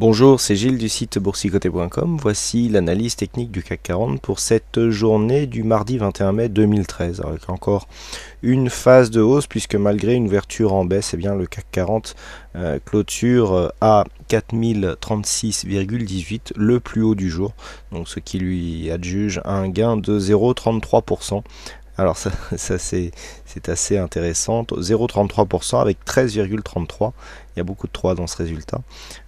Bonjour, c'est Gilles du site boursicoté.com. Voici l'analyse technique du CAC 40 pour cette journée du mardi 21 mai 2013, avec encore une phase de hausse puisque malgré une ouverture en baisse, eh bien, le CAC 40 clôture à 4036,18, le plus haut du jour, donc ce qui lui adjuge un gain de 0,33%. Alors ça c'est assez intéressant, 0,33% avec 13,33. Il y a beaucoup de 3 dans ce résultat.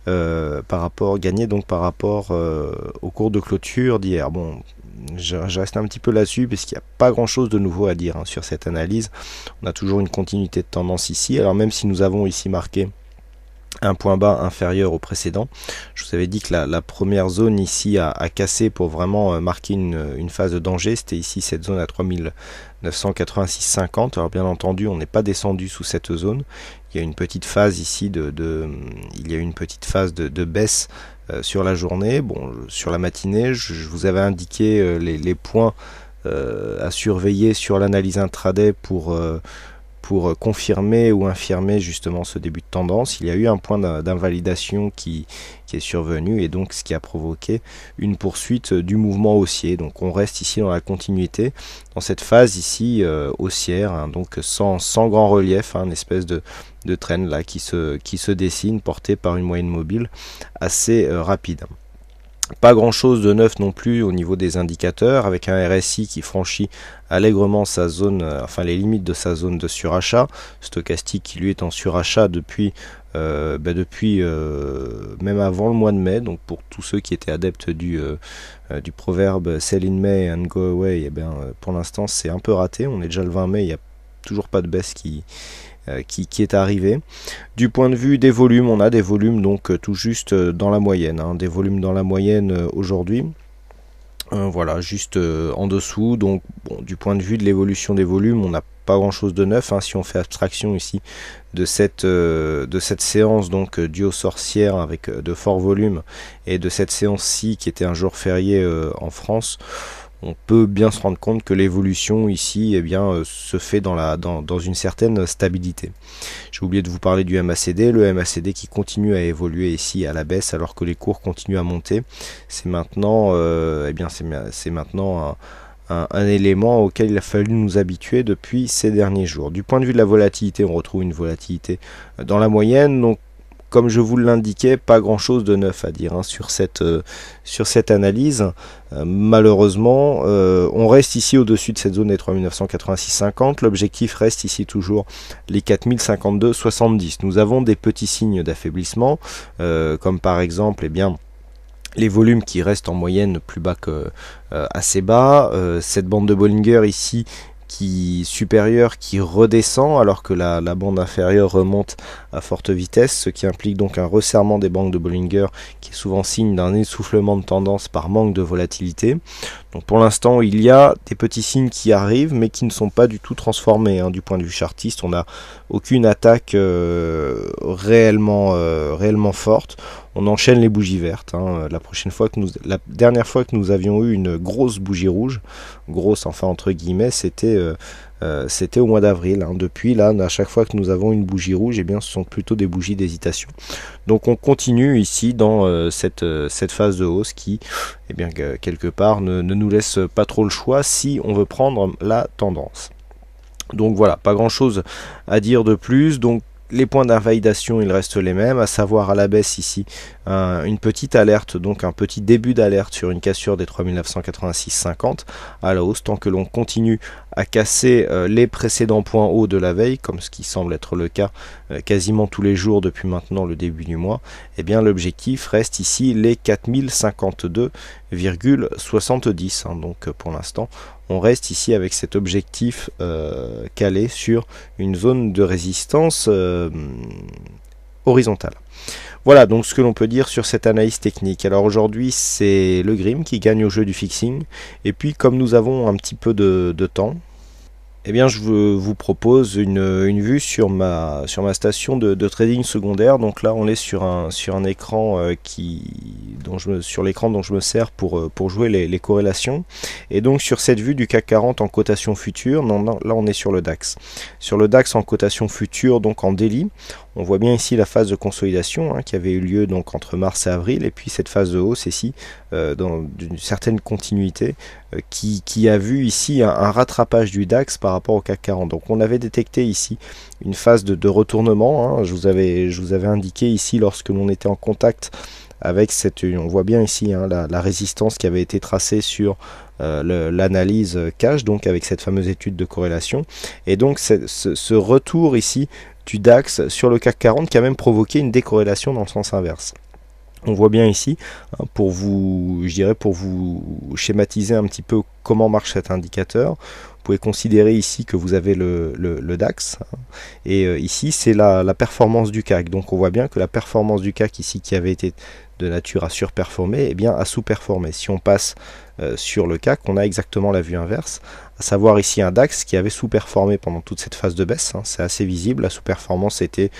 Gagné donc par rapport au cours de clôture d'hier. Bon, je reste un petit peu là-dessus parce qu'il n'y a pas grand-chose de nouveau à dire sur cette analyse. On a toujours une continuité de tendance ici. Alors même si nous avons ici marqué un point bas inférieur au précédent, je vous avais dit que la première zone ici a cassé pour vraiment marquer une phase de danger. C'était ici cette zone à 3986,50. Alors bien entendu, on n'est pas descendu sous cette zone. Il y a une petite phase ici de baisse sur la journée. Bon, sur la matinée, je vous avais indiqué les points à surveiller sur l'analyse intraday pour confirmer ou infirmer justement ce début de tendance. Il y a eu un point d'invalidation qui est survenu et donc ce qui a provoqué une poursuite du mouvement haussier. Donc on reste ici dans la continuité, dans cette phase ici haussière, hein, donc sans grand relief, hein, une espèce de trend là qui se dessine, porté par une moyenne mobile assez rapide. Pas grand chose de neuf non plus au niveau des indicateurs, avec un RSI qui franchit allègrement sa zone, les limites de sa zone de surachat, stochastique qui lui est en surachat depuis même avant le mois de mai. Donc pour tous ceux qui étaient adeptes du proverbe sell in May and go away, pour l'instant c'est un peu raté. On est déjà le 20 mai, il n'y a toujours pas de baisse qui est arrivé. Du point de vue des volumes, on a des volumes donc tout juste dans la moyenne, hein, des volumes dans la moyenne aujourd'hui. Voilà, juste en dessous. Donc bon, du point de vue de l'évolution des volumes, on n'a pas grand chose de neuf, hein, si on fait abstraction ici de cette séance donc due aux sorcières avec de forts volumes et de cette séance-ci qui était un jour férié en France. On peut bien se rendre compte que l'évolution ici se fait dans une certaine stabilité. J'ai oublié de vous parler du MACD, le MACD qui continue à évoluer ici à la baisse alors que les cours continuent à monter. C'est maintenant, c'est maintenant un élément auquel il a fallu nous habituer depuis ces derniers jours. Du point de vue de la volatilité, on retrouve une volatilité dans la moyenne, donc comme je vous l'indiquais, pas grand chose de neuf à dire sur cette analyse. Malheureusement, on reste ici au-dessus de cette zone des 3986,50. L'objectif reste ici toujours les 4052,70. Nous avons des petits signes d'affaiblissement, comme par exemple, les volumes qui restent en moyenne plus bas que assez bas. Cette bande de Bollinger ici, supérieure qui redescend alors que la bande inférieure remonte à forte vitesse, ce qui implique donc un resserrement des bandes de Bollinger qui est souvent signe d'un essoufflement de tendance par manque de volatilité. Donc pour l'instant il y a des petits signes qui arrivent mais qui ne sont pas du tout transformés, hein. Du point de vue chartiste, on n'a aucune attaque réellement forte. On enchaîne les bougies vertes, hein. La dernière fois que nous avions eu une grosse bougie rouge, grosse enfin entre guillemets, c'était au mois d'avril, hein. Depuis là, à chaque fois que nous avons une bougie rouge, ce sont plutôt des bougies d'hésitation. Donc on continue ici dans cette phase de hausse qui, quelque part, ne nous laisse pas trop le choix si on veut prendre la tendance. Donc voilà, pas grand chose à dire de plus. Donc les points d'invalidation, ils restent les mêmes, à savoir à la baisse ici, une petite alerte, donc un petit début d'alerte sur une cassure des 3986,50 à la hausse, tant que l'on continue à casser les précédents points hauts de la veille, comme ce qui semble être le cas quasiment tous les jours depuis maintenant le début du mois. L'objectif reste ici les 4052,70, hein. Donc pour l'instant, on reste ici avec cet objectif calé sur une zone de résistance horizontale. Voilà donc ce que l'on peut dire sur cette analyse technique. Alors aujourd'hui c'est le Grim qui gagne au jeu du fixing, et puis comme nous avons un petit peu de temps, je vous propose une vue sur ma station de trading secondaire. Donc là on est sur un écran sur l'écran dont je me sers pour jouer les corrélations, et donc sur cette vue du CAC 40 en cotation future. Non, là on est sur le DAX en cotation future, donc en daily. On voit bien ici la phase de consolidation qui avait eu lieu donc entre mars et avril, et puis cette phase de hausse ici dans une certaine continuité qui a vu ici un rattrapage du DAX par rapport au CAC 40. Donc on avait détecté ici une phase de retournement, je vous avais indiqué ici lorsque l'on était en contact avec on voit bien ici la résistance qui avait été tracée sur l'analyse cash, donc avec cette fameuse étude de corrélation, et donc ce retour ici du DAX sur le CAC 40 qui a même provoqué une décorrélation dans le sens inverse. On voit bien ici, pour vous schématiser un petit peu comment marche cet indicateur, vous pouvez considérer ici que vous avez le DAX, et ici c'est la performance du CAC. Donc on voit bien que la performance du CAC ici, qui avait été de nature à surperformer, eh bien a sous-performé. Si on passe sur le CAC, on a exactement la vue inverse, à savoir ici un DAX qui avait sous-performé pendant toute cette phase de baisse, c'est assez visible, la sous-performance était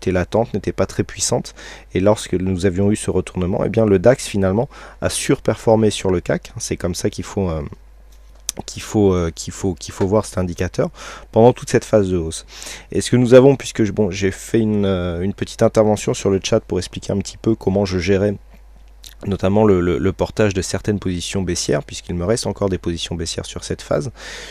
latente, n'était pas très puissante, et lorsque nous avions eu ce retournement, eh bien le DAX finalement a surperformé sur le CAC. C'est comme ça qu'il faut voir cet indicateur pendant toute cette phase de hausse. Et ce que nous avons, puisque j'ai fait une petite intervention sur le chat pour expliquer un petit peu comment je gérais notamment le portage de certaines positions baissières, puisqu'il me reste encore des positions baissières sur cette phase,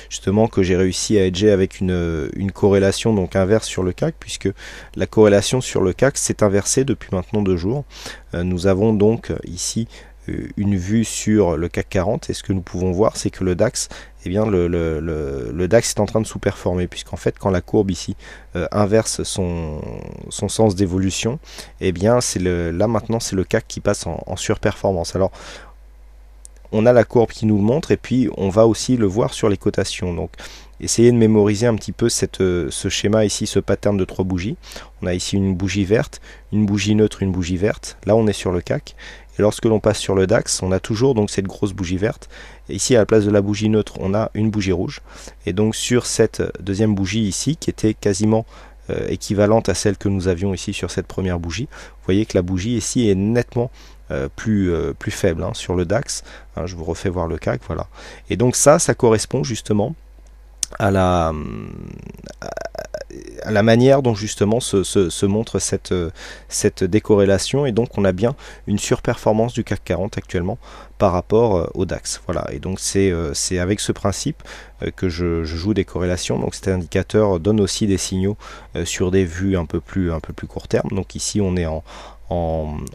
justement que j'ai réussi à hedger avec une corrélation donc inverse sur le CAC, puisque la corrélation sur le CAC s'est inversée depuis maintenant 2 jours. Nous avons donc ici une vue sur le CAC 40, et ce que nous pouvons voir, c'est que le DAX, eh bien le DAX est en train de sous-performer, puisqu'en fait quand la courbe ici inverse son sens d'évolution, eh bien là maintenant c'est le CAC qui passe en surperformance. Alors on a la courbe qui nous le montre, et puis on va aussi le voir sur les cotations. Donc essayez de mémoriser un petit peu ce schéma ici, ce pattern de 3 bougies. On a ici une bougie verte, une bougie neutre, une bougie verte. Là on est sur le CAC. Et lorsque l'on passe sur le DAX, on a toujours donc cette grosse bougie verte. Et ici, à la place de la bougie neutre, on a une bougie rouge. Et donc sur cette deuxième bougie ici, qui était quasiment équivalente à celle que nous avions ici sur cette première bougie, vous voyez que la bougie ici est nettement plus faible sur le DAX. Je vous refais voir le CAC, voilà. Et donc ça correspond justement à la manière dont justement se montre cette décorrélation, et donc on a bien une surperformance du CAC 40 actuellement par rapport au DAX. Voilà, et donc c'est avec ce principe que je joue des corrélations. Donc cet indicateur donne aussi des signaux sur des vues un peu plus court terme. Donc ici on est en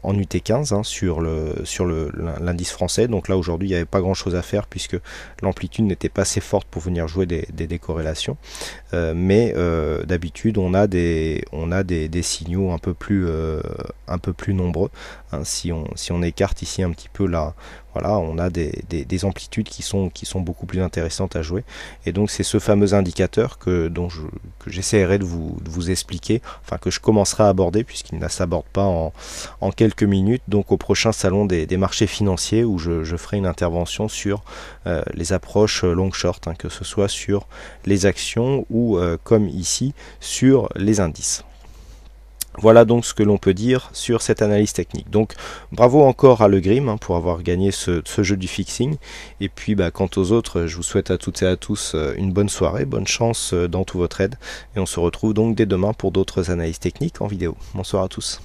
UT15 sur l'indice français. Donc là aujourd'hui il n'y avait pas grand chose à faire, puisque l'amplitude n'était pas assez forte pour venir jouer des décorrélations, mais d'habitude on a des signaux un peu plus nombreux, si on écarte ici un petit peu là, voilà, on a des amplitudes qui sont beaucoup plus intéressantes à jouer. Et donc c'est ce fameux indicateur que j'essaierai de vous expliquer, enfin que je commencerai à aborder, puisqu'il ne s'aborde pas en quelques minutes, donc au prochain salon des marchés financiers, où je ferai une intervention sur les approches long short, que ce soit sur les actions ou comme ici sur les indices. Voilà donc ce que l'on peut dire sur cette analyse technique. Donc bravo encore à Le Grim pour avoir gagné ce jeu du fixing. Et puis quant aux autres, je vous souhaite à toutes et à tous une bonne soirée, bonne chance dans tous vos trades. Et on se retrouve donc dès demain pour d'autres analyses techniques en vidéo. Bonsoir à tous.